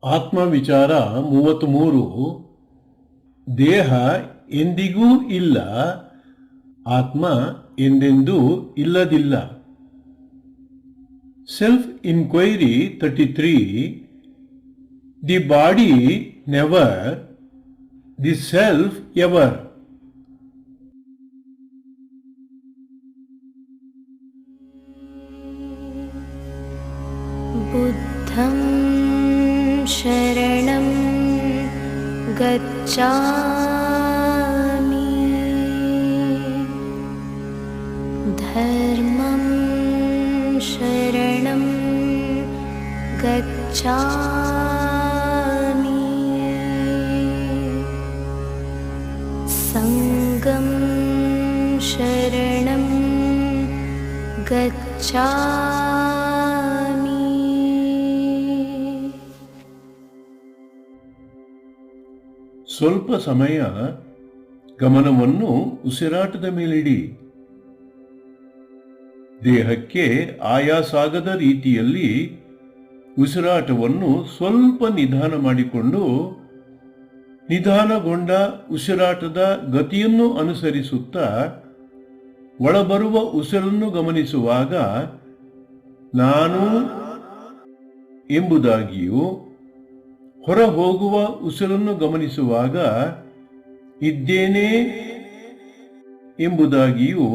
ಆತ್ಮವಿಚಾರ 33. ದೇಹ ಎಂದಿಗೂ ಇಲ್ಲ, ಆತ್ಮ ಎಂದೆಂದೂ ಇಲ್ಲದಿಲ್ಲ. Self inquiry 33. The body never, the self ever. ಬುದ್ಧಂ ಶರಣಂ ಗಚ್ಛಾಮಿ, ಧರ್ಮಂ ಶರಣಂ ಗಚ್ಛಾಮಿ, ಸಂಘಂ ಶರಣಂ ಗಚ್ಛಾಮಿ. ಸ್ವಲ್ಪ ಸಮಯ ಗಮನವನ್ನು ಉಸಿರಾಟದ ಮೇಲಿಡಿ. ದೇಹಕ್ಕೆ ಆಯಾಸಾಗದ ರೀತಿಯಲ್ಲಿ ಉಸಿರಾಟವನ್ನು ಸ್ವಲ್ಪ ನಿಧಾನ ಮಾಡಿಕೊಂಡು ನಿಧಾನಗೊಂಡ ಉಸಿರಾಟದ ಗತಿಯನ್ನು ಅನುಸರಿಸುತ್ತಾ ಒಳಬರುವ ಉಸಿರನ್ನು ಗಮನಿಸುವಾಗ ನಾನು ಎಂಬುದಾಗಿಯೂ ಹೊರ ಹೋಗುವ ಉಸಿರನ್ನು ಗಮನಿಸುವಾಗ ಇದ್ದೇನೆ ಎಂಬುದಾಗಿಯೂ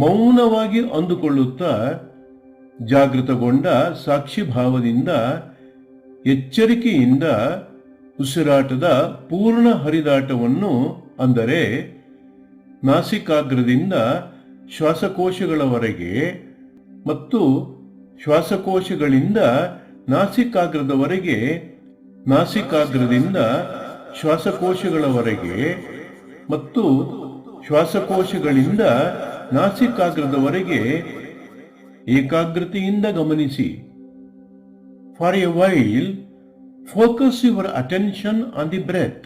ಮೌನವಾಗಿ ಅಂದುಕೊಳ್ಳುತ್ತಾ ಜಾಗೃತಗೊಂಡ ಸಾಕ್ಷಿಭಾವದಿಂದ ಎಚ್ಚರಿಕೆಯಿಂದ ಉಸಿರಾಟದ ಪೂರ್ಣ ಹರಿದಾಟವನ್ನು, ಅಂದರೆ ನಾಸಿಕಾಗ್ರದಿಂದ ಶ್ವಾಸಕೋಶಗಳವರೆಗೆ ಮತ್ತು ಶ್ವಾಸಕೋಶಗಳಿಂದ ನಾಸಿಕಾಗ್ರದವರೆಗೆ, ನಾಸಿಕಾಗ್ರದಿಂದ ಶ್ವಾಸಕೋಶಗಳವರೆಗೆ ಮತ್ತು ಶ್ವಾಸಕೋಶಗಳಿಂದ ನಾಸಿಕಾಗ್ರದವರೆಗೆ ಏಕಾಗ್ರತೆಯಿಂದ ಗಮನಿಸಿ. For A while focus your attention on the breath.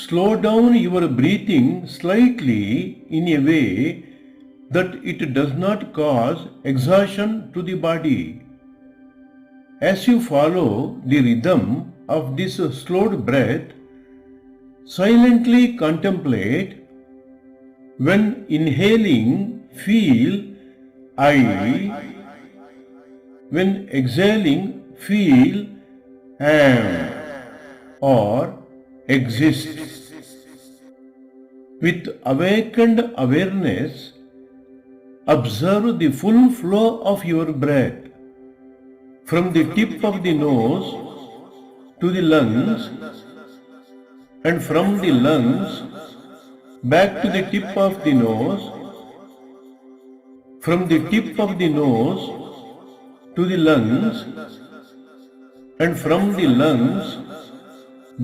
Slow down your breathing slightly in a way that it does not cause exhaustion to the body. As you follow the rhythm of this slowed breath, silently contemplate. When inhaling, feel I. When exhaling, feel am or exist. With awakened awareness, observe the full flow of your breath from the tip of the nose to the lungs, and from the lungs back to the tip of the nose, from the tip of the nose to the lungs, and from the lungs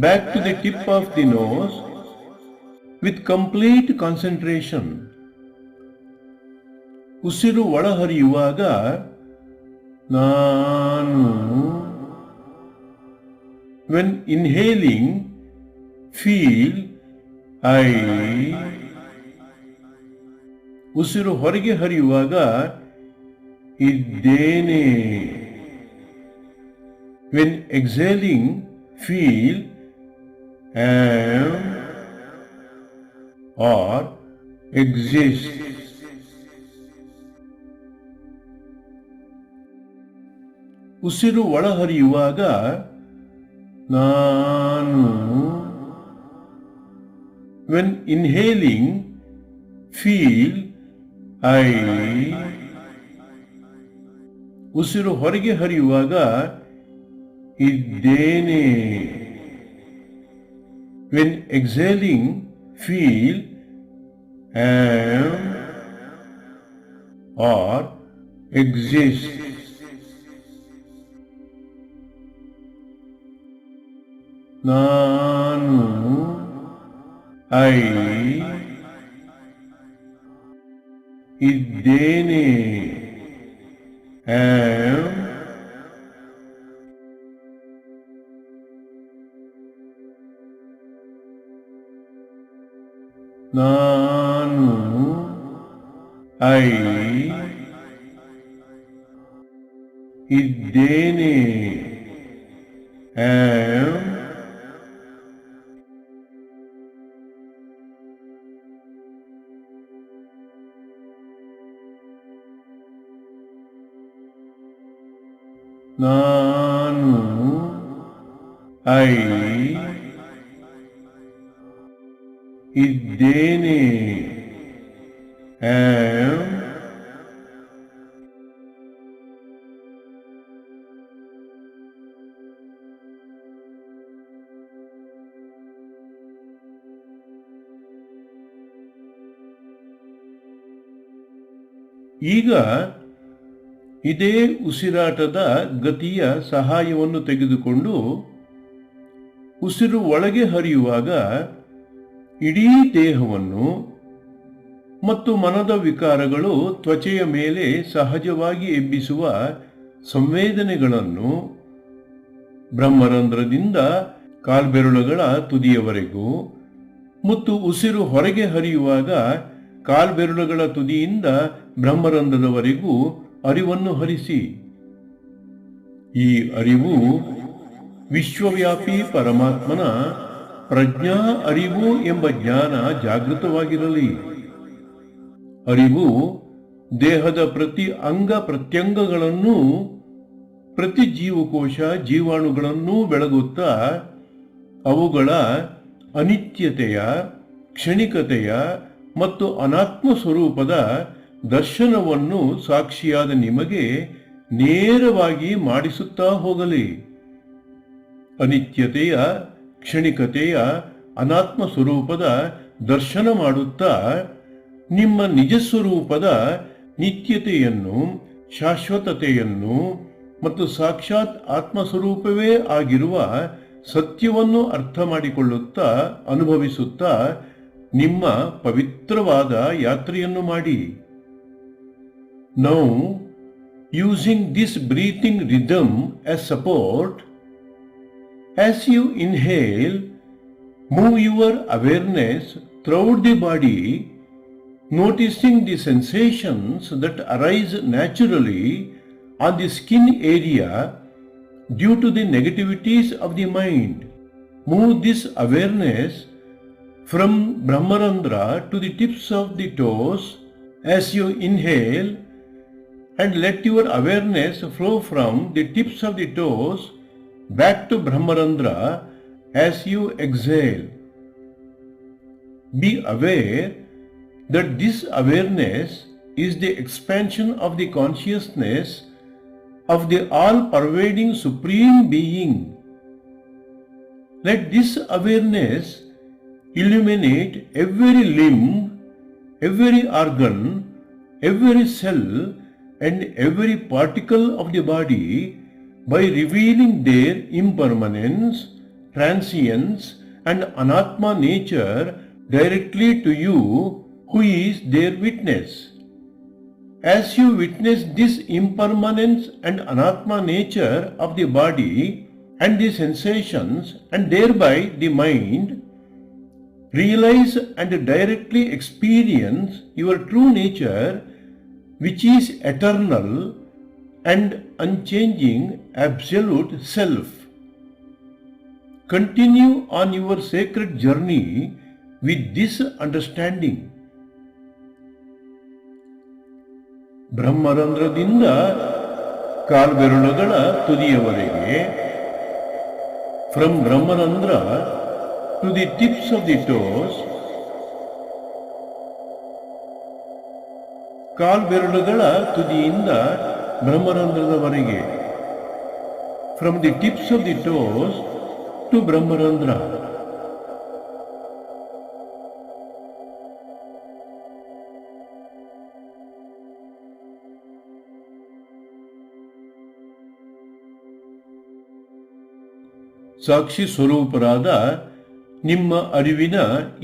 back to the tip of the nose, with complete concentration. ಉಸಿರು ಒಳಹರಿಯುವಾಗ ನಾನು, when inhaling, feel I. ಉಸಿರು ಹೊರಗೆ ಹರಿಯುವಾಗ ಇದ್ದೇನೆ. When exhaling, feel am or exist. ಉಸಿರು ಒಳಹರಿಯುವಾಗ ನಾನು, when inhaling, feel I. ಉಸಿರು ಹೊರಗೆ ಹರಿಯುವಾಗ ಇದ್ದೇನೆ. When exhaling, feel am or exist. ನಾನು I ಇದ್ದೇನೆ am ನಾನು I ಇದ್ದೇನೆ am, ನಾನು, ಐ, ಇದ್ದೇನೆ, am, ಈಗ ಇದೇ ಉಸಿರಾಟದ ಗತಿಯ ಸಹಾಯವನ್ನು ತೆಗೆದುಕೊಂಡು ಉಸಿರು ಒಳಗೆ ಹರಿಯುವಾಗ ಇಡೀ ದೇಹವನ್ನು ಮತ್ತು ಮನದ ವಿಕಾರಗಳು ತ್ವಚೆಯ ಮೇಲೆ ಸಹಜವಾಗಿ ಎಬ್ಬಿಸುವ ಸಂವೇದನೆಗಳನ್ನು ಬ್ರಹ್ಮರಂಧ್ರದಿಂದ ಕಾಲ್ಬೆರಳುಗಳ ತುದಿಯವರೆಗೂ ಮತ್ತು ಉಸಿರು ಹೊರಗೆ ಹರಿಯುವಾಗ ಕಾಲ್ಬೆರಳುಗಳ ತುದಿಯಿಂದ ಬ್ರಹ್ಮರಂಧ್ರದವರೆಗೂ ಅರಿವನ್ನು ಹರಿಸಿ. ಈ ಅರಿವು ವಿಶ್ವವ್ಯಾಪಿ ಪರಮಾತ್ಮನ ಪ್ರಜ್ಞಾ ಅರಿವು ಎಂಬ ಜ್ಞಾನ ಜಾಗೃತವಾಗಿರಲಿ. ಅರಿವು ದೇಹದ ಪ್ರತಿ ಅಂಗ ಪ್ರತ್ಯಂಗಗಳನ್ನು, ಪ್ರತಿ ಜೀವಕೋಶ ಜೀವಾಣುಗಳನ್ನೂ ಬೆಳಗುತ್ತಾ ಅವುಗಳ ಅನಿತ್ಯತೆಯ, ಕ್ಷಣಿಕತೆಯ ಮತ್ತು ಅನಾತ್ಮ ಸ್ವರೂಪದ ದರ್ಶನವನ್ನು ಸಾಕ್ಷಿಯಾದ ನಿಮಗೆ ನೇರವಾಗಿ ಮಾಡಿಸುತ್ತಾ ಹೋಗಲಿ. ಅನಿತ್ಯತೆಯ, ಕ್ಷಣಿಕತೆಯ, ಅನಾತ್ಮ ಸ್ವರೂಪದ ದರ್ಶನ ಮಾಡುತ್ತಾ ನಿಮ್ಮ ನಿಜ ಸ್ವರೂಪದ ನಿತ್ಯತೆಯನ್ನು, ಶಾಶ್ವತತೆಯನ್ನು ಮತ್ತು ಸಾಕ್ಷಾತ್ ಆತ್ಮಸ್ವರೂಪವೇ ಆಗಿರುವ ಸತ್ಯವನ್ನು ಅರ್ಥ ಮಾಡಿಕೊಳ್ಳುತ್ತಾ ಅನುಭವಿಸುತ್ತಾ ನಿಮ್ಮ ಪವಿತ್ರವಾದ ಯಾತ್ರೆಯನ್ನು ಮಾಡಿ. Now, using this breathing rhythm as support, as you inhale, move your awareness throughout the body, noticing the sensations that arise naturally on the skin area due to the negativities of the mind. Move this awareness from Brahmarandra to the tips of the toes as you inhale, and let your awareness flow from the tips of the toes back to Brahmarandra as you exhale. Be aware that this awareness is the expansion of the consciousness of the all-pervading Supreme Being. Let this awareness illuminate every limb, every organ, every cell, and every particle of the body by revealing their impermanence, transience, and anatma nature directly to you, who is their witness. As you witness this impermanence and anatma nature of the body and the sensations, and thereby the mind, realize and directly experience your true nature, which is eternal and unchanging absolute self. Continue on your sacred journey with this understanding. ಬ್ರಹ್ಮರಂಧ್ರದಿಂದ ಕಾಲ್ಬೆರಳುಗಳ ತುದಿಯವರೆಗೆ, from Brahmarandhra to the tips of the toes, ಕಾಲ್ಬೆರಳುಗಳ ತುದಿಯಿಂದ ಬ್ರಹ್ಮರಂಧ್ರದವರೆಗೆ, from the tips of the toes to Brahmarandhra. ಸಾಕ್ಷಿ ಸ್ವರೂಪರಾದ ನಿಮ್ಮ ಅರಿವಿನ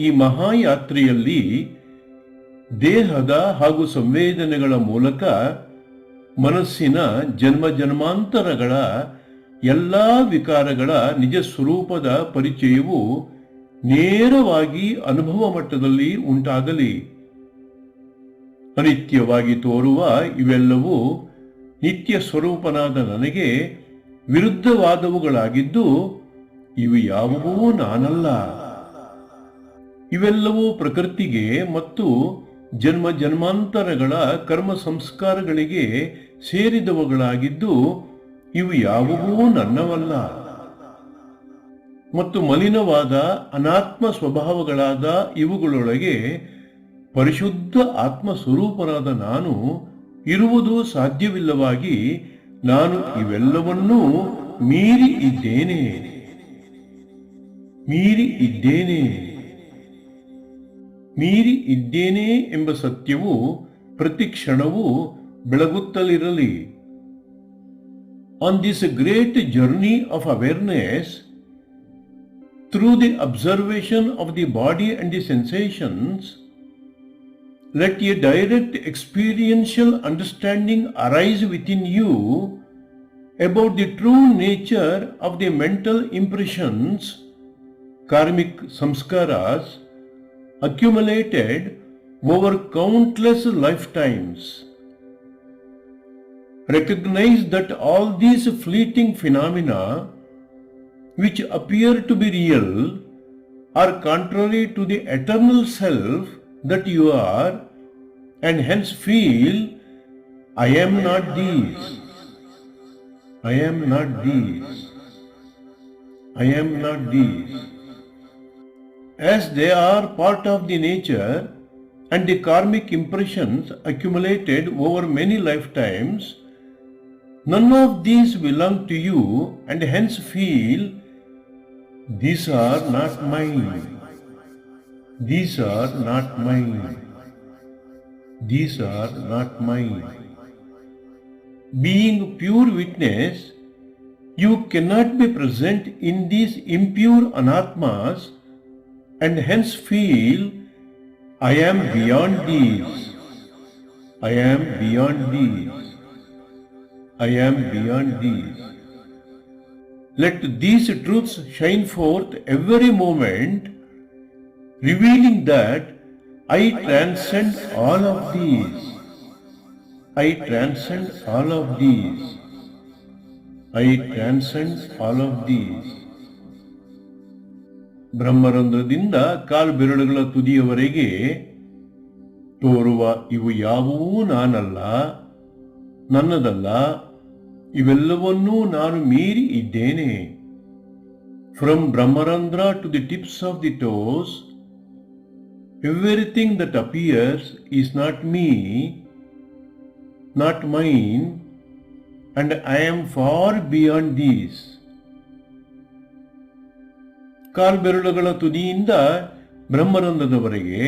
ಈ ಮಹಾಯಾತ್ರೆಯಲ್ಲಿ ದೇಹದ ಹಾಗೂ ಸಂವೇದನೆಗಳ ಮೂಲಕ ಮನಸ್ಸಿನ ಜನ್ಮ ಜನ್ಮಾಂತರಗಳ ಎಲ್ಲ ವಿಕಾರಗಳ ನಿಜ ಸ್ವರೂಪದ ಪರಿಚಯವು ನೇರವಾಗಿ ಅನುಭವ ಮಟ್ಟದಲ್ಲಿ ಉಂಟಾಗಲಿ. ಅನಿತ್ಯವಾಗಿ ತೋರುವ ಇವೆಲ್ಲವೂ ನಿತ್ಯ ಸ್ವರೂಪನಾದ ನನಗೆ ವಿರುದ್ಧವಾದವುಗಳಾಗಿದ್ದು ಇವು ಯಾವುವೂ ನಾನಲ್ಲ. ಇವೆಲ್ಲವೂ ಪ್ರಕೃತಿಗೆ ಮತ್ತು ಜನ್ಮ ಜನ್ಮಾಂತರಗಳ ಕರ್ಮ ಸಂಸ್ಕಾರಗಳಿಗೆ ಸೇರಿದವುಗಳಾಗಿದ್ದು ಇವು ಯಾವುವೂ ನನ್ನವಲ್ಲ. ಮತ್ತು ಮಲಿನವಾದ ಅನಾತ್ಮ ಸ್ವಭಾವಗಳಾದ ಇವುಗಳೊಳಗೆ ಪರಿಶುದ್ಧ ಆತ್ಮ ಸ್ವರೂಪನಾದ ನಾನು ಇರುವುದು ಸಾಧ್ಯವಿಲ್ಲವಾಗಿ ನಾನು ಇವೆಲ್ಲವನ್ನೂ ಮೀರಿ ಇದ್ದೇನೆ. ಮೀರಿ ಇದ್ದೇನೆ ಎಂಬ ಸತ್ಯವು ಪ್ರತಿ ಕ್ಷಣವೂ ಬೆಳಗುತ್ತಲಿರಲಿ. On this great journey of awareness, through the observation of the body and the sensations, let a direct experiential understanding arise within you about the true nature of the mental impressions, karmic samskaras, accumulated over countless lifetimes. Recognize that all these fleeting phenomena which appear to be real are contrary to the eternal self that you are, and hence feel, I am not these. I am not these. I am not these. As they are part of the nature and the karmic impressions accumulated over many lifetimes, none of these belong to you, and hence feel, these are not mine. These are not mine. These are not mine. Being pure witness, you cannot be present in these impure anatmas, and hence feel, I am beyond these. I am beyond these. I am beyond these. Let these truths shine forth every moment, revealing that I transcend all of these. I transcend all of these. I transcend all of these. ಬ್ರಹ್ಮರಂಧ್ರದಿಂದ ಕಾಲ್ಬೆರಳುಗಳ ತುದಿಯವರೆಗೆ ತೋರುವ ಇವು ಯಾವುವೂ ನಾನಲ್ಲ, ನನ್ನದಲ್ಲ, ಇವೆಲ್ಲವನ್ನೂ ನಾನು ಮೀರಿ ಇದ್ದೇನೆ. From Brahmarandhra to the tips of the toes, everything that appears is not me, not mine, and I am far beyond these. ಕಾಲ್ಬೆರಳುಗಳ ತುದಿಯಿಂದ ಬ್ರಹ್ಮರಂಧ್ರದವರೆಗೆ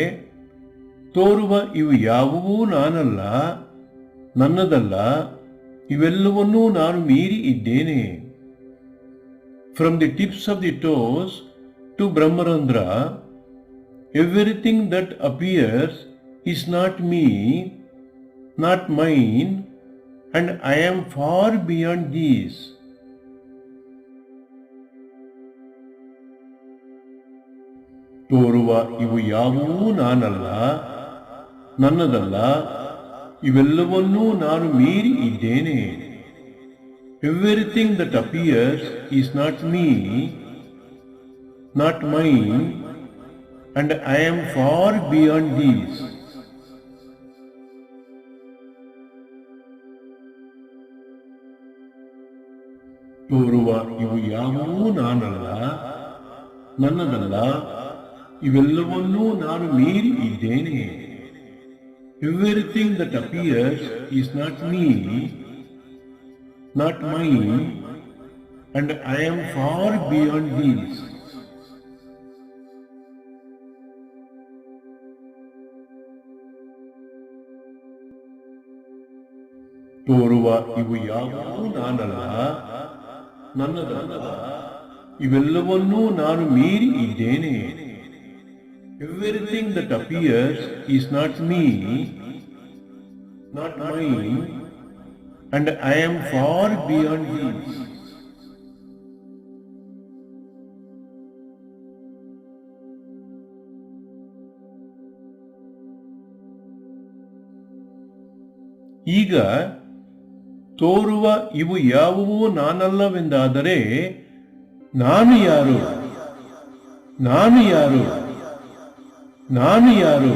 ತೋರುವ ಇವು ಯಾವುವೂ ನಾನಲ್ಲ, ನನ್ನದಲ್ಲ, ಇವೆಲ್ಲವನ್ನೂ ನಾನು ಮೀರಿ ಇದ್ದೇನೆ. From the tips of the toes to Brahmarandhra, everything that appears is not me, not mine, and I am far beyond these. ತೋರುವ ಇವು ಯಾವುವೂ ನಾನಲ್ಲ, ನನ್ನದಲ್ಲ, ಇವೆಲ್ಲವನ್ನೂ ನಾನು ಮೀರಿ ಇದ್ದೇನೆ. Everything that appears is not me, not mine, and I am far beyond these. ತೋರುವ ಇವು ಯಾವುವೂ ನಾನಲ್ಲ, ನನ್ನದಲ್ಲ, ಇವೆಲ್ಲವನ್ನೂ ನಾನು ಮೀರಿ ಇದ್ದೇನೆ. Everything that appears is not me, not mine, and I am far beyond these. ತೋರುವ ಇವು ಯಾವುವೂ ನಾನಲ್ಲ, ನನ್ನದಲ್ಲ, ಇವೆಲ್ಲವನ್ನೂ ನಾನು ಮೀರಿ ಇದ್ದೇನೆ. Everything that appears is not me, not mine, and I am far beyond these. ಈಗ ತೋರುವ ಇವು ಯಾವುವೂ ನಾನಲ್ಲವೆಂದಾದರೆ ನಾನು ಯಾರು? ನಾನು ಯಾರು? ನಾನು ಯಾರು?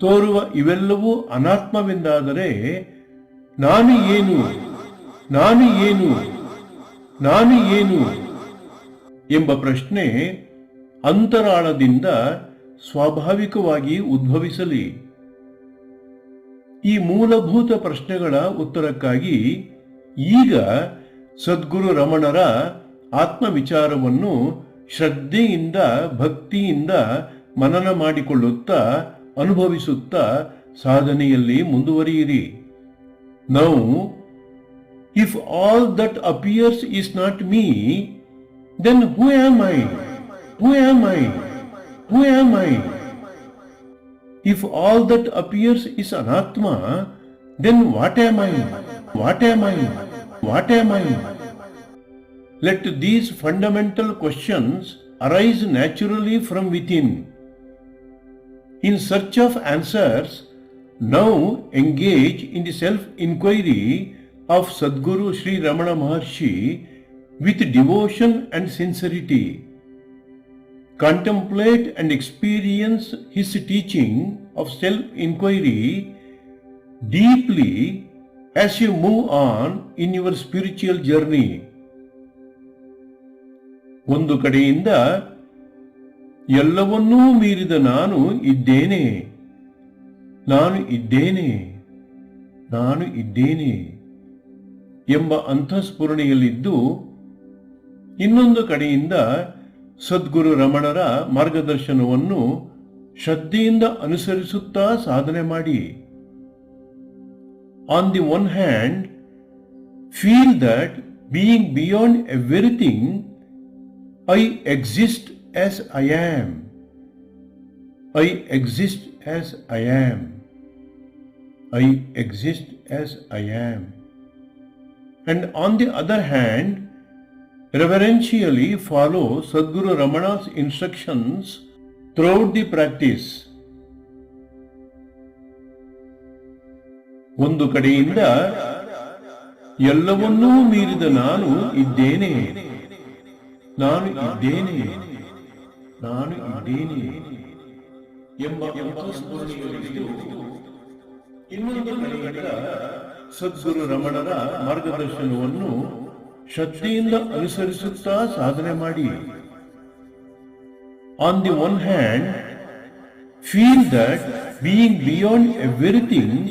ತೋರುವ ಇವೆಲ್ಲವೂ ಅನಾತ್ಮವೆಂದಾದರೆ ನಾನು ಏನು? ನಾನು ಏನು? ನಾನು ಏನು? ಎಂಬ ಪ್ರಶ್ನೆ ಅಂತರಾಳದಿಂದ ಸ್ವಾಭಾವಿಕವಾಗಿ ಉದ್ಭವಿಸಲಿ. ಈ ಮೂಲಭೂತ ಪ್ರಶ್ನೆಗಳ ಉತ್ತರಕ್ಕಾಗಿ ಈಗ ಸದ್ಗುರು ರಮಣರ ಆತ್ಮವಿಚಾರವನ್ನು ಶ್ರದ್ಧೆಯಿಂದ ಭಕ್ತಿಯಿಂದ ಮನನ ಮಾಡಿಕೊಳ್ಳುತ್ತಾ ಅನುಭವಿಸುತ್ತಾ ಸಾಧನೆಯಲ್ಲಿ ಮುಂದುವರಿಯಿರಿ. Now, if all that appears is not me, then who am I? Who am I? Who am I? If all that appears is anatma, then what am I? What am I? What am I? Let these fundamental questions arise naturally from within. In search of answers, now engage in the self-inquiry of Sadguru Sri Ramana Maharshi with devotion and sincerity. Contemplate and experience his teaching of self-inquiry deeply as you move on in your spiritual journey. ಒಂದು ಕಡೆಯಿಂದ ಎಲ್ಲವನ್ನೂ ಮೀರಿದ ನಾನು ಇದ್ದೇನೆ, ನಾನು ಇದ್ದೇನೆ, ನಾನು ಇದ್ದೇನೆ ಎಂಬ ಅಂತಃಸ್ಫುರಣೆಯಲ್ಲಿದ್ದು, ಇನ್ನೊಂದು ಕಡೆಯಿಂದ ಸದ್ಗುರು ರಮಣರ ಮಾರ್ಗದರ್ಶನವನ್ನು ಶ್ರದ್ಧೆಯಿಂದ ಅನುಸರಿಸುತ್ತಾ ಸಾಧನೆ ಮಾಡಿ. On the one hand, feel that being beyond everything, I exist as I am. I exist as I am. I exist as I am. And on the other hand, reverentially follow Sadguru Ramana's instructions throughout the practice. ಒಂದು ಕಡೆಯಿಂದ ಎಲ್ಲವನ್ನೂ ಮೀರಿದ ನಾನು ಇದ್ದೇನೆ, ನಾನು ಇದ್ದೇನೆ, ನಾನು ಇದ್ದೇನೆ ಎಂಬ ಅಂತಃಸ್ಫುರಣೆಯಲ್ಲಿದ್ದು, ಇನ್ನೊಂದು ಕಡೆಯಿಂದ ಸದ್ಗುರು ರಮಣರ ಮಾರ್ಗದರ್ಶನವನ್ನು ಶ್ರದ್ಧೆಯಿಂದ ಅನುಸರಿಸುತ್ತಾ ಸಾಧನೆ ಮಾಡಿ. On the one hand, feel that being beyond everything,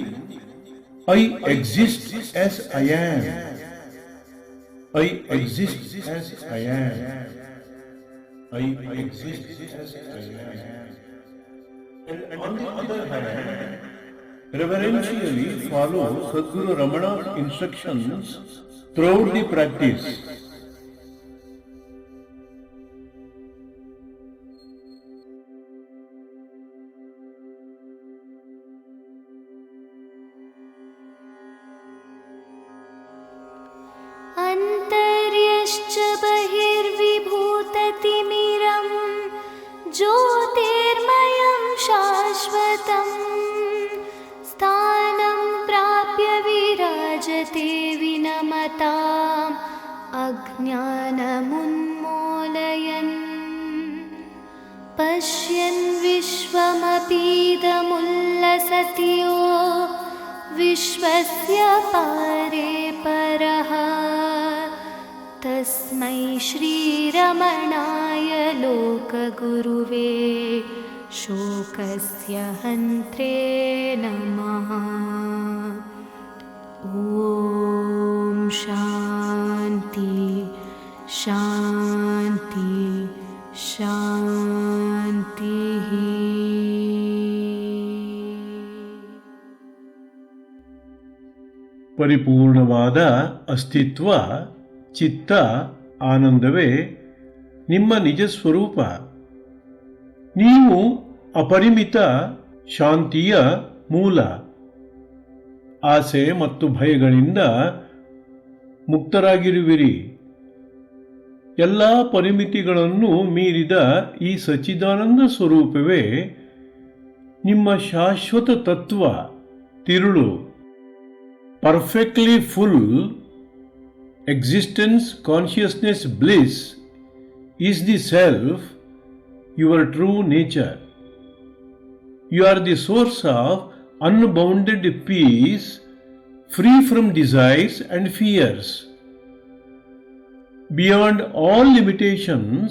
I exist as I am. I exist as I am. I exist as I am. And on the other hand, reverentially follow Sadguru Ramana's instructions throughout the practice. अन्तर्यश्च बहिर्विभूततिमिरं ज्योतिर्मयं शाश्वतं स्थानं प्राप्य विराजते विनमताम् अज्ञानमुन्मूलयन् पश्यन् विश्वमपीदमुल्लसति यो विश्वस्य पारे परः तस्मै श्रीरमणाय लोकगुरुवे शोकस्य हन्त्रे नमः। ॐ शान्ति शान्ति शान्तिः। ಪರಿಪೂರ್ಣವಾದ ಅಸ್ತಿತ್ವ, ಚಿತ್ತ, ಆನಂದವೇ ನಿಮ್ಮ ನಿಜ ಸ್ವರೂಪ. ನೀವು ಅಪರಿಮಿತ ಶಾಂತಿಯ ಮೂಲ. ಆಸೆ ಮತ್ತು ಭಯಗಳಿಂದ ಮುಕ್ತರಾಗಿರುವಿರಿ. ಎಲ್ಲ ಪರಿಮಿತಿಗಳನ್ನು ಮೀರಿದ ಈ ಸಚ್ಚಿದಾನಂದ ಸ್ವರೂಪವೇ ನಿಮ್ಮ ಶಾಶ್ವತ ತತ್ವ, ತಿರುಳು. perfectly full existence, consciousness, bliss is the self, your true nature. You are the source of unbounded peace, free from desires and fears. Beyond all limitations,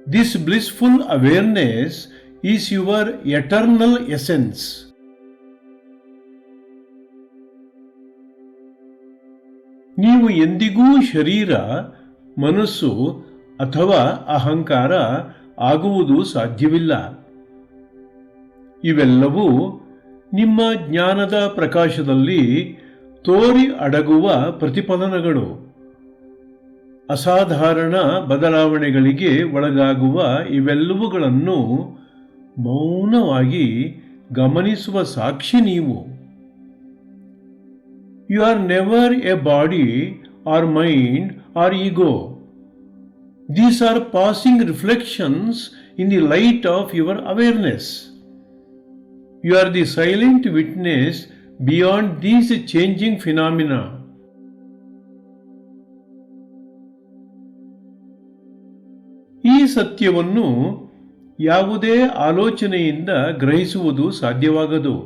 this blissful awareness is your eternal essence. ನೀವು ಎಂದಿಗೂ ಶರೀರ, ಮನಸ್ಸು ಅಥವಾ ಅಹಂಕಾರ ಆಗುವುದು ಸಾಧ್ಯವಿಲ್ಲ. ಇವೆಲ್ಲವೂ ನಿಮ್ಮ ಜ್ಞಾನದ ಪ್ರಕಾಶದಲ್ಲಿ ತೋರಿ ಅಡಗುವ ಪ್ರತಿಫಲನಗಳು. ಅಸಾಧಾರಣ ಬದಲಾವಣೆಗಳಿಗೆ ಒಳಗಾಗುವ ಇವೆಲ್ಲವುಗಳನ್ನು ಮೌನವಾಗಿ ಗಮನಿಸುವ ಸಾಕ್ಷಿ ನೀವು. You are never a body or mind or ego. These are passing reflections in the light of your awareness. You are the silent witness beyond these changing phenomena. ಈ ಸತ್ಯವನ್ನು ಯಾವುದೇ ಆಲೋಚನೆಯಿಂದ ಗ್ರಹಿಸುವುದು ಸಾಧ್ಯವಾಗದು.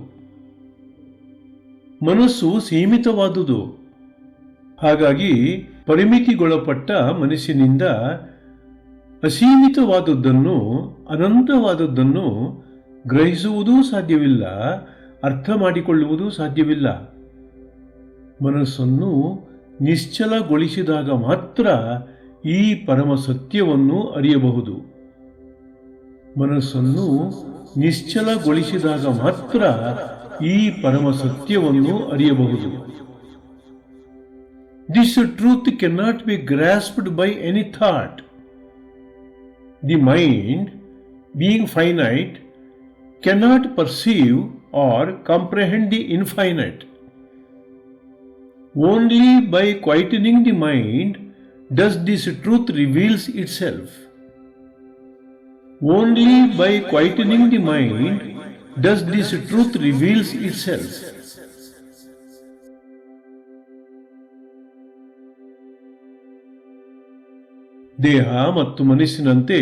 ಮನಸ್ಸು ಸೀಮಿತವಾದುದು. ಹಾಗಾಗಿ ಪರಿಮಿತಿಗೊಳಪಟ್ಟ ಮನಸ್ಸಿನಿಂದ ಅಸೀಮಿತವಾದದ್ದನ್ನು, ಅನಂತವಾದದ್ದನ್ನು ಗ್ರಹಿಸುವುದೂ ಸಾಧ್ಯವಿಲ್ಲ, ಅರ್ಥ ಮಾಡಿಕೊಳ್ಳುವುದೂ ಸಾಧ್ಯವಿಲ್ಲ. ಮನಸ್ಸನ್ನು ನಿಶ್ಚಲಗೊಳಿಸಿದಾಗ ಮಾತ್ರ ಈ ಪರಮ ಸತ್ಯವನ್ನು ಅರಿಯಬಹುದು. ಮನಸ್ಸನ್ನು ನಿಶ್ಚಲಗೊಳಿಸಿದಾಗ ಮಾತ್ರ ಈ ಪರಮ ಸತ್ಯವನ್ನು ಅರಿಯಬಹುದು. This truth cannot be grasped by any thought. The mind, being finite, cannot perceive or comprehend the infinite. Only by quietening the mind does this truth reveals itself. Only by quietening the mind does this truth reveals itself. ದೇಹ ಮತ್ತು ಮನಸ್ಸಿನಂತೆ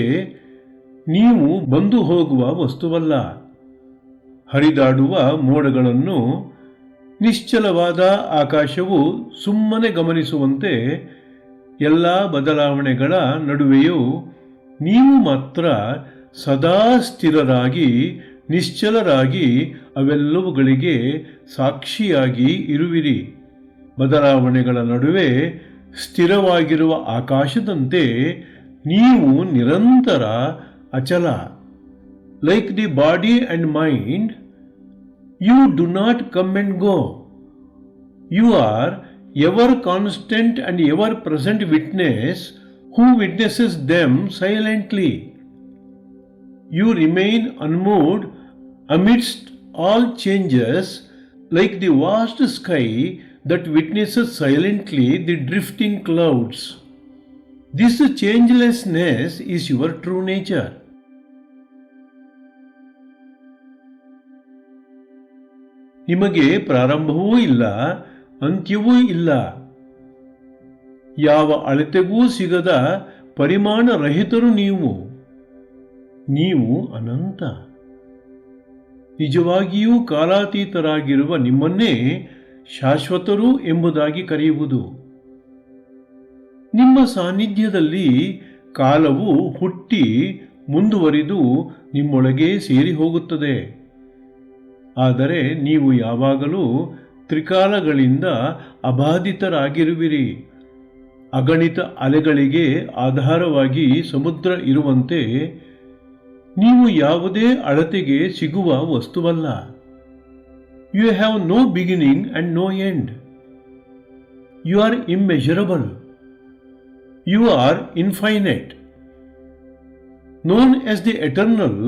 ನೀವು ಬಂದು ಹೋಗುವ ವಸ್ತುವಲ್ಲ. ಹರಿದಾಡುವ ಮೋಡಗಳನ್ನು ನಿಶ್ಚಲವಾದ ಆಕಾಶವು ಸುಮ್ಮನೆ ಗಮನಿಸುವಂತೆ ಎಲ್ಲ ಬದಲಾವಣೆಗಳ ನಡುವೆಯೂ ನೀವು ಮಾತ್ರ ಸದಾ ಸ್ಥಿರರಾಗಿ, ನಿಶ್ಚಲರಾಗಿ ಅವೆಲ್ಲವುಗಳಿಗೆ ಸಾಕ್ಷಿಯಾಗಿ ಇರುವಿರಿ. ಬದಲಾವಣೆಗಳ ನಡುವೆ ಸ್ಥಿರವಾಗಿರುವ ಆಕಾಶದಂತೆ ನೀವು ನಿರಂತರ ಅಚಲ. Like the body and mind, you do not come and go. You are ever constant and ever present witness who witnesses them silently. You remain unmoved amidst all changes, like the vast sky that witnesses silently the drifting clouds. This changelessness is your true nature. ನಿಮಗೆ ಪ್ರಾರಂಭವೂ ಇಲ್ಲ, ಅಂತ್ಯವೂ ಇಲ್ಲ. ಯಾವ ಅಳತೆಗೂ ಸಿಗದ ಪರಿಮಾಣ ರಹಿತರು ನೀವು. ನೀವು ಅನಂತ. ನಿಜವಾಗಿಯೂ ಕಾಲಾತೀತರಾಗಿರುವ ನಿಮ್ಮನ್ನೇ ಶಾಶ್ವತರು ಎಂಬುದಾಗಿ ಕರೆಯುವುದು. ನಿಮ್ಮ ಸಾನ್ನಿಧ್ಯದಲ್ಲಿ ಕಾಲವು ಹುಟ್ಟಿ ಮುಂದುವರಿದು ನಿಮ್ಮೊಳಗೆ ಸೇರಿ ಹೋಗುತ್ತದೆ. ಆದರೆ ನೀವು ಯಾವಾಗಲೂ ತ್ರಿಕಾಲಗಳಿಂದ ಅಬಾಧಿತರಾಗಿರುವಿರಿ. ಅಗಣಿತ ಅಲೆಗಳಿಗೆ ಆಧಾರವಾಗಿ ಸಮುದ್ರ ಇರುವಂತೆ ನೀವು ಯಾವುದೇ ಅಳತೆಗೆ ಸಿಗುವ ವಸ್ತುವಲ್ಲ. You have no beginning and no end. You are immeasurable. You are infinite. Known as the eternal,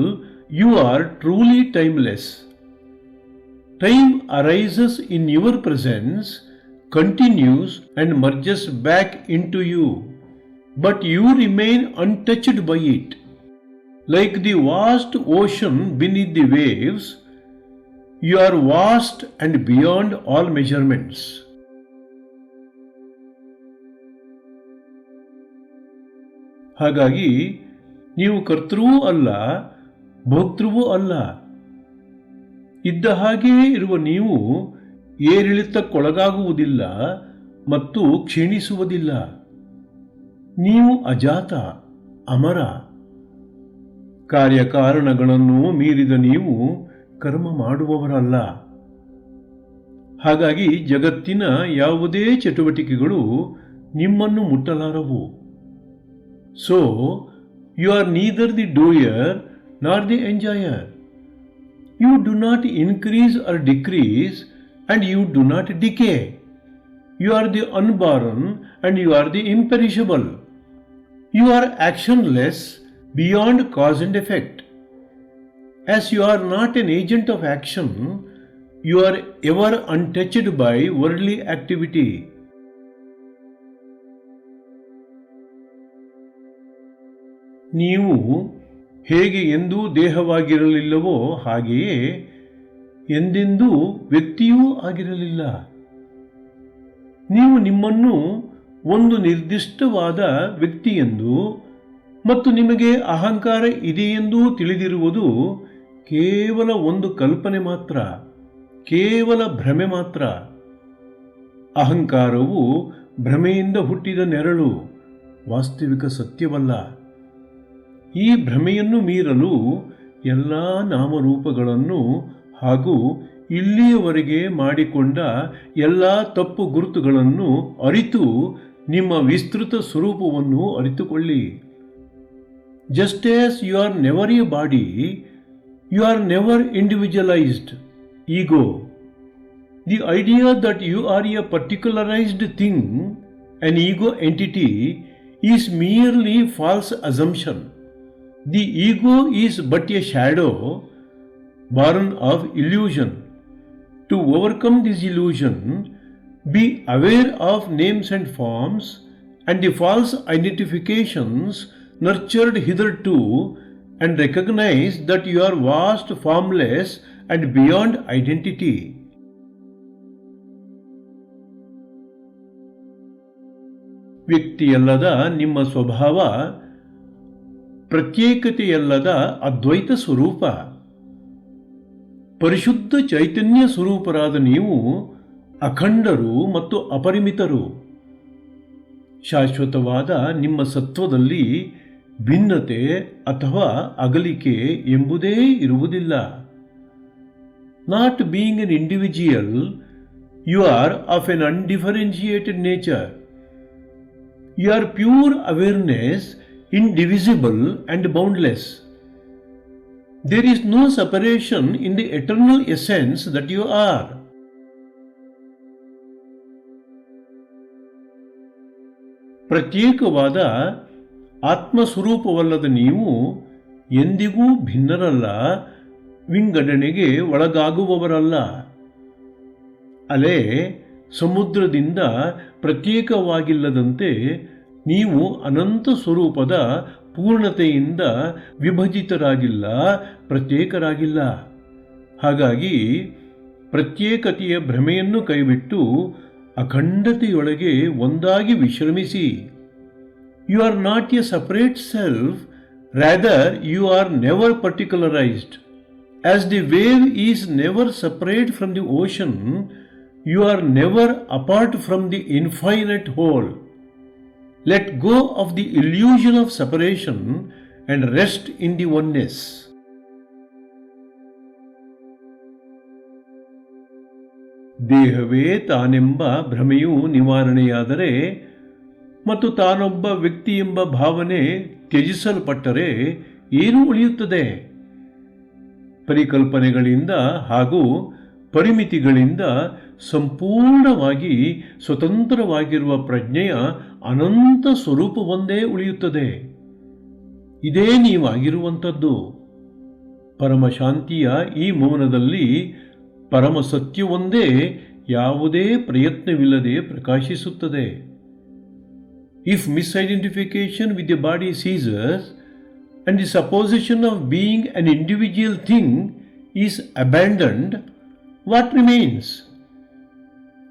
you are truly timeless. Time arises in your presence, continues and merges back into you, but you remain untouched by it. Like the vast ocean beneath the waves, you are vast and beyond all measurements. ಹಾಗಾಗಿ ನೀವು ಕರ್ತೃವೂ ಅಲ್ಲ, ಭೋಕ್ತೃವೂ ಅಲ್ಲ. ಇದ್ದ ಹಾಗೆಯೇ ಇರುವ ನೀವು ಏರಿಳಿತಕ್ಕೊಳಗಾಗುವುದಿಲ್ಲ ಮತ್ತು ಕ್ಷೀಣಿಸುವುದಿಲ್ಲ. ನೀವು ಅಜಾತ, ಅಮರ. ಕಾರ್ಯಕಾರಣಗಳನ್ನು ಮೀರಿದ ನೀವು ಕರ್ಮ ಮಾಡುವವರಲ್ಲ. ಹಾಗಾಗಿ ಜಗತ್ತಿನ ಯಾವುದೇ ಚಟುವಟಿಕೆಗಳು ನಿಮ್ಮನ್ನು ಮುಟ್ಟಲಾರವು. So you are neither the doer nor the enjoyer. You do not increase or decrease, and you do not decay. You are the unborn and you are the imperishable. You are actionless beyond cause and effect. As you are not an agent of action, you are ever untouched by worldly activity. ನೀವು ಹೇಗೆ ಎಂದೂ ದೇಹವಾಗಿರಲಿಲ್ಲವೋ ಹಾಗೆಯೇ ಎಂದೆಂದೂ ವ್ಯಕ್ತಿಯೂ ಆಗಿರಲಿಲ್ಲ. ನೀವು ನಿಮ್ಮನ್ನು ಒಂದು ನಿರ್ದಿಷ್ಟವಾದ ವ್ಯಕ್ತಿಯೆಂದು ಮತ್ತು ನಿಮಗೆ ಅಹಂಕಾರ ಇದೆಯೆಂದೂ ತಿಳಿದಿರುವುದು ಕೇವಲ ಒಂದು ಕಲ್ಪನೆ ಮಾತ್ರ, ಕೇವಲ ಭ್ರಮೆ ಮಾತ್ರ. ಅಹಂಕಾರವು ಭ್ರಮೆಯಿಂದ ಹುಟ್ಟಿದ ನೆರಳು, ವಾಸ್ತವಿಕ ಸತ್ಯವಲ್ಲ. ಈ ಭ್ರಮೆಯನ್ನು ಮೀರಲು ಎಲ್ಲ ನಾಮರೂಪಗಳನ್ನು ಹಾಗೂ ಇಲ್ಲಿಯವರೆಗೆ ಮಾಡಿಕೊಂಡ ಎಲ್ಲ ತಪ್ಪು ಗುರುತುಗಳನ್ನು ಅರಿತು ನಿಮ್ಮ ವಿಸ್ತೃತ ಸ್ವರೂಪವನ್ನು ಅರಿತುಕೊಳ್ಳಿ. Just as you are never a body, you are never individualised ego. The idea that you are a particularised thing, an ego entity, is merely false assumption. The ego is but a shadow born of illusion. To overcome this illusion, be aware of names and forms and the false identifications nurtured hitherto, and recognize that you are vast, formless and beyond identity. ವ್ಯಕ್ತಿಯಲ್ಲದ ನಿಮ್ಮ ಸ್ವಭಾವ ಪ್ರತ್ಯೇಕತೆಯಲ್ಲದ ಅದ್ವೈತ ಸ್ವರೂಪ. ಪರಿಶುದ್ಧ ಚೈತನ್ಯ ಸ್ವರೂಪರಾದ ನೀವು ಅಖಂಡರು ಮತ್ತು ಅಪರಿಮಿತರು. ಶಾಶ್ವತವಾದ ನಿಮ್ಮ ಸತ್ವದಲ್ಲಿ ಭಿನ್ನತೆ ಅಥವಾ ಅಗಲಿಕೆ ಎಂಬುದೇ ಇರುವುದಿಲ್ಲ. Not being an individual, you are of an undifferentiated nature. You are pure awareness, indivisible and boundless. There is no separation in the eternal essence that you are. ಪ್ರತ್ಯೇಕವಾದ ಆತ್ಮಸ್ವರೂಪವಲ್ಲದ ನೀವು ಎಂದಿಗೂ ಭಿನ್ನರಲ್ಲ, ವಿಂಗಡಣೆಗೆ ಒಳಗಾಗುವವರಲ್ಲ. ಅಲೆ ಸಮುದ್ರದಿಂದ ಪ್ರತ್ಯೇಕವಾಗಿಲ್ಲದಂತೆ ನೀವು ಅನಂತ ಸ್ವರೂಪದ ಪೂರ್ಣತೆಯಿಂದ ವಿಭಜಿತರಾಗಿಲ್ಲ, ಪ್ರತ್ಯೇಕರಾಗಿಲ್ಲ. ಹಾಗಾಗಿ ಪ್ರತ್ಯೇಕತೆಯ ಭ್ರಮೆಯನ್ನು ಕೈಬಿಟ್ಟು ಅಖಂಡತೆಯೊಳಗೆ ಒಂದಾಗಿ ವಿಶ್ರಮಿಸಿ. You are not a separate self, rather you are never particularised. As the wave is never separate from the ocean, you are never apart from the infinite whole. Let go of the illusion of separation and rest in the oneness. ದೇಹವೇ ತಾನೆಂಬ ಭ್ರಮೆಯು ನಿವಾರಣೆಯಾದರೆ ಮತ್ತು ತಾನೊಬ್ಬ ವ್ಯಕ್ತಿ ಎಂಬ ಭಾವನೆ ತ್ಯಜಿಸಲ್ಪಟ್ಟರೆ ಏನು ಉಳಿಯುತ್ತದೆ? ಪರಿಕಲ್ಪನೆಗಳಿಂದ ಹಾಗೂ ಪರಿಮಿತಿಗಳಿಂದ ಸಂಪೂರ್ಣವಾಗಿ ಸ್ವತಂತ್ರವಾಗಿರುವ ಪ್ರಜ್ಞೆಯ ಅನಂತ ಸ್ವರೂಪವೊಂದೇ ಉಳಿಯುತ್ತದೆ. ಇದೇ ನೀವಾಗಿರುವಂಥದ್ದು. ಪರಮಶಾಂತಿಯ ಈ ಮೌನದಲ್ಲಿ ಪರಮ ಸತ್ಯವೊಂದೇ ಯಾವುದೇ ಪ್ರಯತ್ನವಿಲ್ಲದೆ ಪ್ರಕಾಶಿಸುತ್ತದೆ. If misidentification with the body ceases and the supposition of being an individual thing is abandoned, what remains?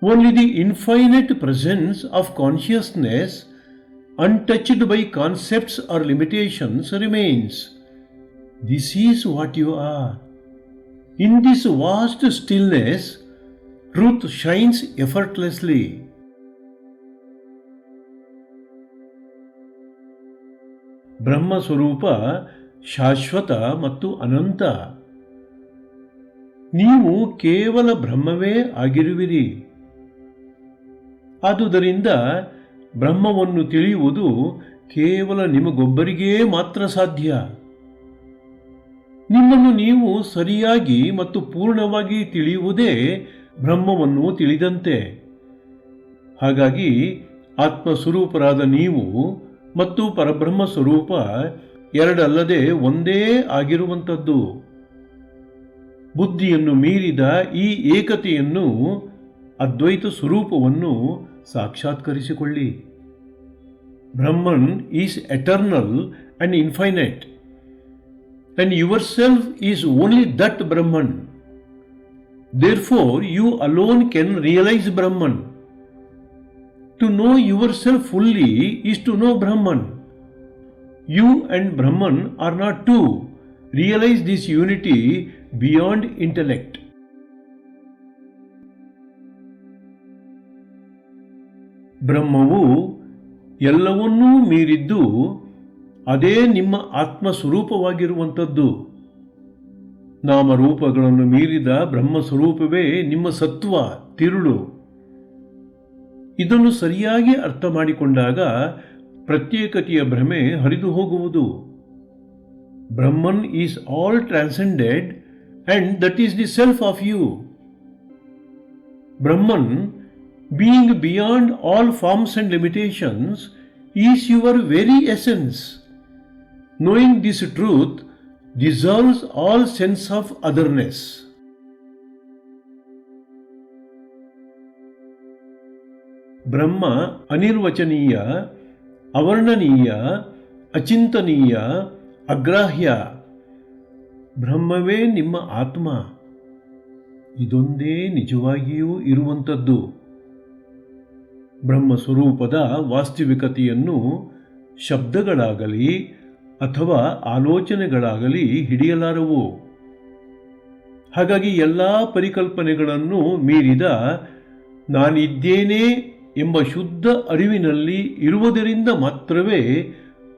Only the infinite presence of consciousness untouched by concepts or limitations, remains. This is what you are. In this vast stillness, truth shines effortlessly. ಬ್ರಹ್ಮ ಸ್ವರೂಪ ಶಾಶ್ವತ ಮತ್ತು ಅನಂತ. ನೀವು ಕೇವಲ ಬ್ರಹ್ಮವೇ ಆಗಿರುವಿರಿ. ಆದುದರಿಂದ ಬ್ರಹ್ಮವನ್ನು ತಿಳಿಯುವುದು ಕೇವಲ ನಿಮಗೊಬ್ಬರಿಗೇ ಮಾತ್ರ ಸಾಧ್ಯ. ನಿಮ್ಮನ್ನು ನೀವು ಸರಿಯಾಗಿ ಮತ್ತು ಪೂರ್ಣವಾಗಿ ತಿಳಿಯುವುದೇ ಬ್ರಹ್ಮವನ್ನು ತಿಳಿದಂತೆ. ಹಾಗಾಗಿ ಆತ್ಮಸ್ವರೂಪರಾದ ನೀವು ಮತ್ತು ಪರಬ್ರಹ್ಮ ಸ್ವರೂಪ ಎರಡಲ್ಲದೆ ಒಂದೇ ಆಗಿರುವಂಥದ್ದು. ಬುದ್ಧಿಯನ್ನು ಮೀರಿದ ಈ ಏಕತೆಯನ್ನು, ಅದ್ವೈತ ಸ್ವರೂಪವನ್ನು ಸಾಕ್ಷಾತ್ಕರಿಸಿಕೊಳ್ಳಿ. Brahman is eternal and infinite, and yourself is only that Brahman. Therefore, you alone can realize Brahman. To know yourself fully is to know Brahman. You and Brahman are not two. Realize this unity beyond intellect. ಬ್ರಹ್ಮವು ಎಲ್ಲವನ್ನೂ ಮೀರಿದ್ದು ಅದೇ ನಿಮ್ಮ ಆತ್ಮಸ್ವರೂಪವಾಗಿರುವಂಥದ್ದು. ನಾಮರೂಪಗಳನ್ನು ಮೀರಿದ ಬ್ರಹ್ಮಸ್ವರೂಪವೇ ನಿಮ್ಮ ಸತ್ವ, ತಿರುಳು. ಇದನ್ನು ಸರಿಯಾಗಿ ಅರ್ಥ ಮಾಡಿಕೊಂಡಾಗ ಪ್ರತ್ಯೇಕತೆಯ ಭ್ರಮೆ ಹರಿದು ಹೋಗುವುದು. Brahman is all transcended and that is the self of you. Brahman, being beyond all forms and limitations, is your very essence. Knowing this truth dissolves all sense of otherness. ಬ್ರಹ್ಮ ಅನಿರ್ವಚನೀಯ, ಅವರ್ಣನೀಯ, ಅಚಿಂತನೀಯ, ಅಗ್ರಾಹ್ಯ. ಬ್ರಹ್ಮವೇ ನಿಮ್ಮ ಆತ್ಮ. ಇದೊಂದೇ ನಿಜವಾಗಿಯೂ ಇರುವಂಥದ್ದು. ಬ್ರಹ್ಮಸ್ವರೂಪದ ವಾಸ್ತವಿಕತೆಯನ್ನು ಶಬ್ದಗಳಾಗಲಿ ಅಥವಾ ಆಲೋಚನೆಗಳಾಗಲಿ ಹಿಡಿಯಲಾರವು. ಹಾಗಾಗಿ ಎಲ್ಲ ಪರಿಕಲ್ಪನೆಗಳನ್ನು ಮೀರಿದ ನಾನಿದ್ದೇನೆ ಎಂಬ ಶುದ್ಧ ಅರಿವಿನಲ್ಲಿ ಇರುವುದರಿಂದ ಮಾತ್ರವೇ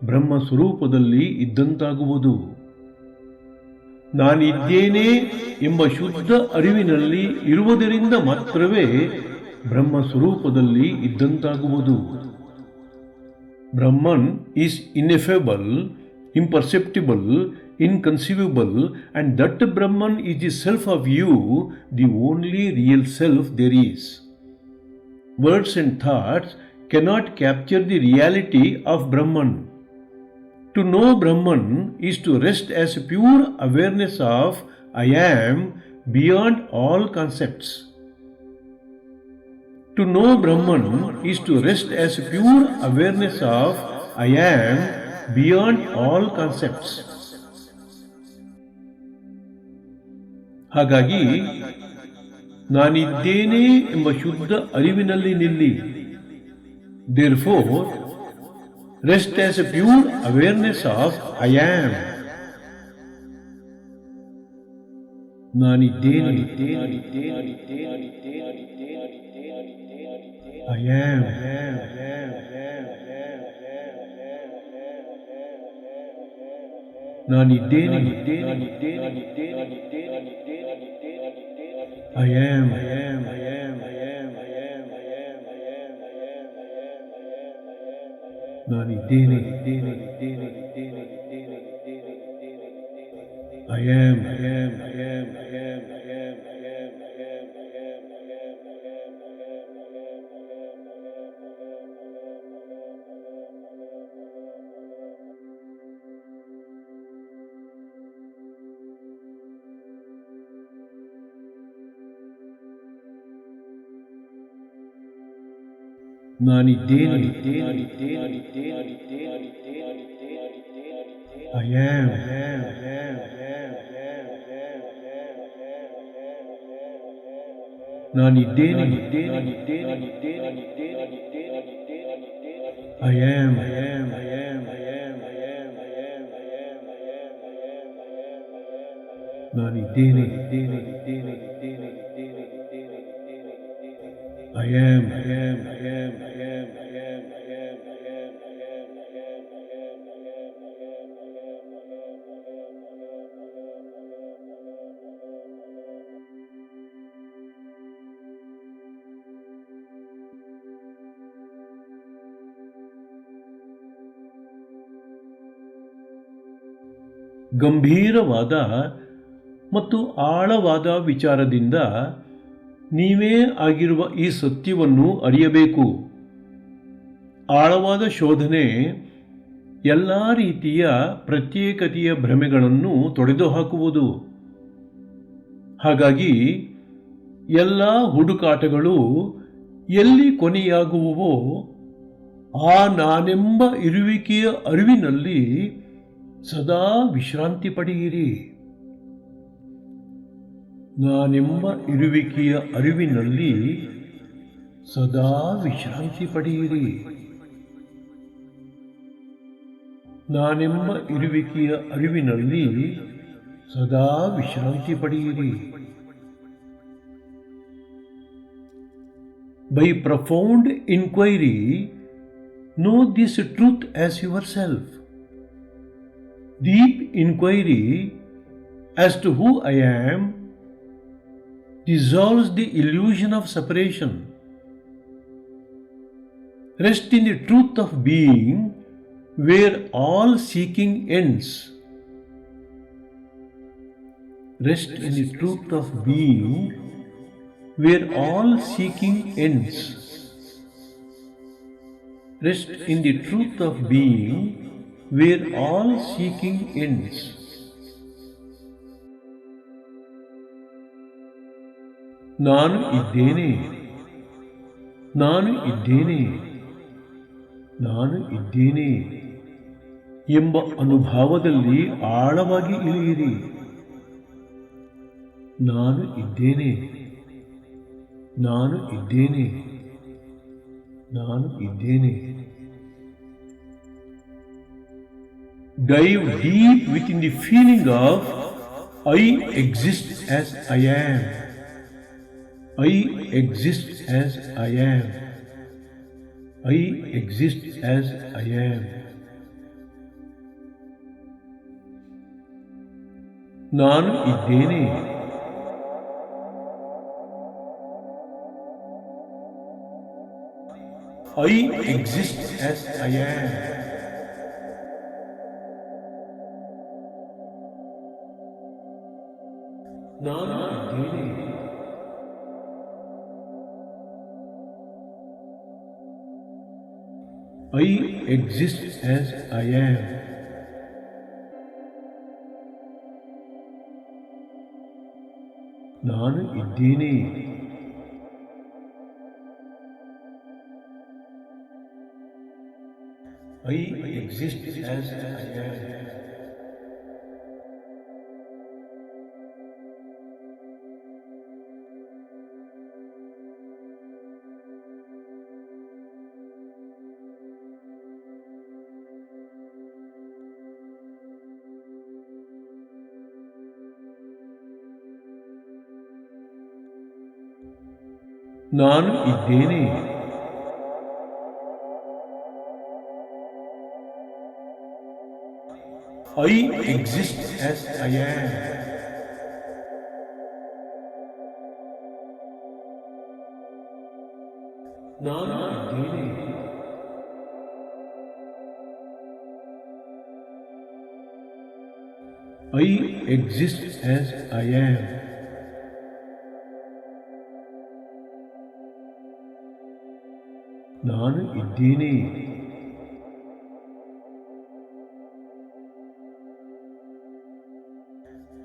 ಬ್ರಹ್ಮಸ್ವರೂಪದಲ್ಲಿ ಇದ್ದಂತಾಗುವುದು. ನಾನಿದ್ದೇನೆ ಎಂಬ ಶುದ್ಧ ಅರಿವಿನಲ್ಲಿ ಇರುವುದರಿಂದ ಮಾತ್ರವೇ ಬ್ರಹ್ಮಸ್ವರೂಪದಲ್ಲಿ ಇದ್ದಂತಾಗುವುದು. ಬ್ರಹ್ಮನ್ is ineffable, imperceptible, inconceivable, and that Brahman is the self of you, the only real self there is. Words and thoughts cannot capture the reality of Brahman. To know Brahman is to rest as pure awareness of I am beyond all concepts. To know Brahman is to rest as pure awareness of I am beyond all concepts. ಹಾಗಾಗಿ ನಾನಿದ್ದೇನೆ ಎಂಬ ಶುದ್ಧ ಅರಿವಿನಲ್ಲಿ ನಿಲ್ಲಿ. Therefore, rest as a pure awareness of I am. ನಾನಿದ್ದೇನೆ, I am. ನಾನಿದ್ದೇನೆ, I am. ನಾನಿದ್ದೇನೆ, I am. ನಾನಿದ್ದೇನೆ, I am. ನಾನಿದ್ದೇನೆ, I am. ನಾನಿದ್ದೇನೆ. I am. ಗಂಭೀರವಾದ ಮತ್ತು ಆಳವಾದ ವಿಚಾರದಿಂದ ನೀವೇ ಆಗಿರುವ ಈ ಸತ್ಯವನ್ನು ಅರಿಯಬೇಕು. ಆಳವಾದ ಶೋಧನೆ ಎಲ್ಲ ರೀತಿಯ ಪ್ರತ್ಯೇಕತೆಯ ಭ್ರಮೆಗಳನ್ನು ತೊಡೆದುಹಾಕುವುದು. ಹಾಗಾಗಿ ಎಲ್ಲ ಹುಡುಕಾಟಗಳು ಎಲ್ಲಿ ಕೊನೆಯಾಗುವವೋ ಆ ನಾನೆಂಬ ಇರುವಿಕೆಯ ಅರಿವಿನಲ್ಲಿ ಸದಾ ವಿಶ್ರಾಂತಿ ಪಡೆಯಿರಿ. ನಾನೆಂಬ ಇರುವಿಕೆಯ ಅರಿವಿನಲ್ಲಿ ಸದಾ ವಿಶ್ರಾಂತಿ ಪಡೆಯಿರಿ. ನಾನೆಂಬ ಇರುವಿಕೆಯ ಅರಿವಿನಲ್ಲಿ ಸದಾ ವಿಶ್ರಾಂತಿ ಪಡೆಯಿರಿ. By profound inquiry, know this truth as yourself. Deep inquiry as to who I am dissolves the illusion of separation. Rest in the truth of being where all seeking ends. Rest in the truth of being where all seeking ends. Rest in the truth of being where all seeking ends. ನಾನು ಇದ್ದೇನೆ, ನಾನು ಇದ್ದೇನೆ, ನಾನು ಇದ್ದೇನೆ ಎಂಬ ಅನುಭವದಲ್ಲಿ ಆಳವಾಗಿ ಇಳಿಯಿರಿ. ನಾನು ಇದ್ದೇನೆ, ನಾನು ಇದ್ದೇನೆ, ನಾನು ಇದ್ದೇನೆ. Dive deep within the feeling of I exist as I am. I exist as I am. I exist as I am. ನಾನು ಇದ್ದೇನೆ, I exist as I am. ನಾನು ಇದ್ದೇನೆ, I exist as I am. ನಾನು ಇದ್ದೇನೆ, I exist as I am. ನಾನು ಇದ್ದೇನೆ, I exist as I am. ನಾನು ಇದ್ದೇನೆ, I exist as I am. ನಾನು ಇದ್ದೇನೆ,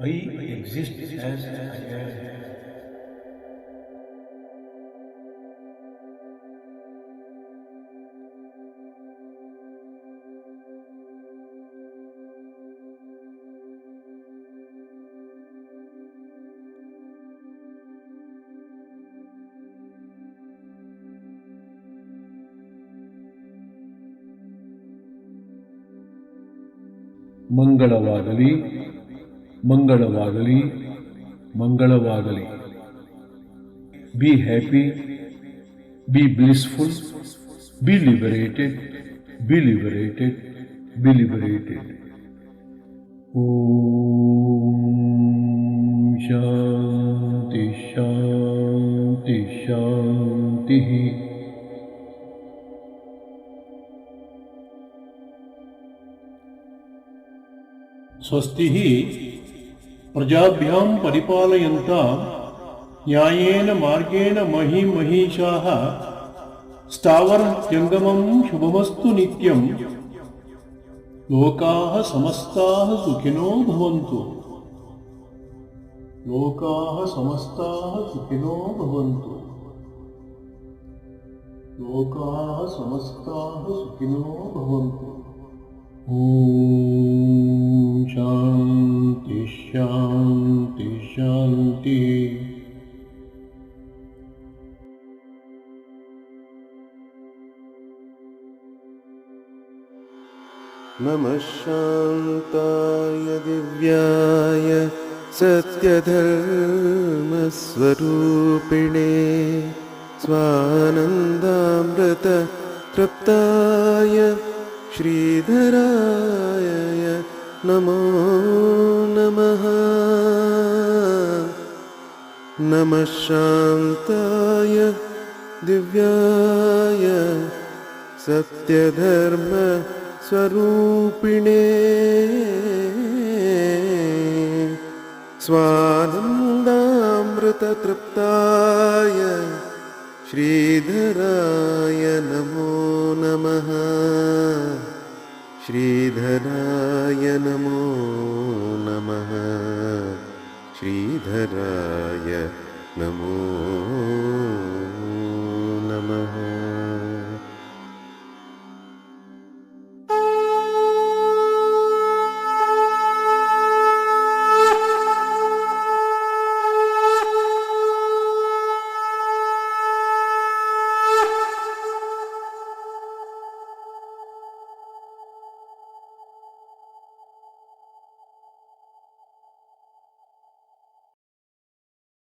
I exist as I am. ಮಂಗಳವಾಗಲಿ, ಮಂಗಳವಾಗಲಿ, ಮಂಗಳವಾಗಲಿ. Be happy, be blissful, be liberated, be liberated, be liberated. Om Shanti Shanti Shanti. ಸ್ವಸ್ತಿ ಪ್ರಜಾಭ್ಯಾಂ ಪರಿಪಾಲಯಂತಾಂ ನ್ಯಾಯೇನ ಮಾರ್ಗೇಣ ಮಹೀಮಹೀಷಾಃ ಸ್ಥಾವರಂ ಜಂಗಮಂ ಶುಭಮಸ್ತು ನಿತ್ಯಂ ಲೋಕಾಃ ಸಮಸ್ತಾಃ ಸುಖಿನೋ ಭವಂತು. ಲೋಕಾಃ ಸಮಸ್ತಾಃ ಸುಖಿನೋ ಭವಂತು. ಲೋಕಾಃ ಸಮಸ್ತಾಃ ಸುಖಿನೋ ಭವಂತು. ಓಂ ಶಾಂತಿ ಶಾಂತಿ ಶಾಂತಿ. ನಮಃ ಶಾಂತಾಯ ದಿವ್ಯಾಯ ಸತ್ಯಧರ್ಮಸ್ವರೂಪಿಣೇ ಸ್ವಾನಂದಾಮೃತ ತೃಪ್ತಾಯ ಶ್ರೀಧರಾಯ ನಮೋ ನಮಃ. ನಮಃ ಶಾಂತಾಯ ದಿವ್ಯಾಯ ಸತ್ಯಧರ್ಮ ಸ್ವರೂಪಿಣೇ ಸ್ವಾನಂದಾಮೃತ ತೃಪ್ತಾಯ ಶ್ರೀಧರಾಯ ನಮೋ ನಮಃ. ಶ್ರೀಧರಾಯ ನಮೋ ನಮಃ. ಶ್ರೀಧರಾಯ ನಮೋ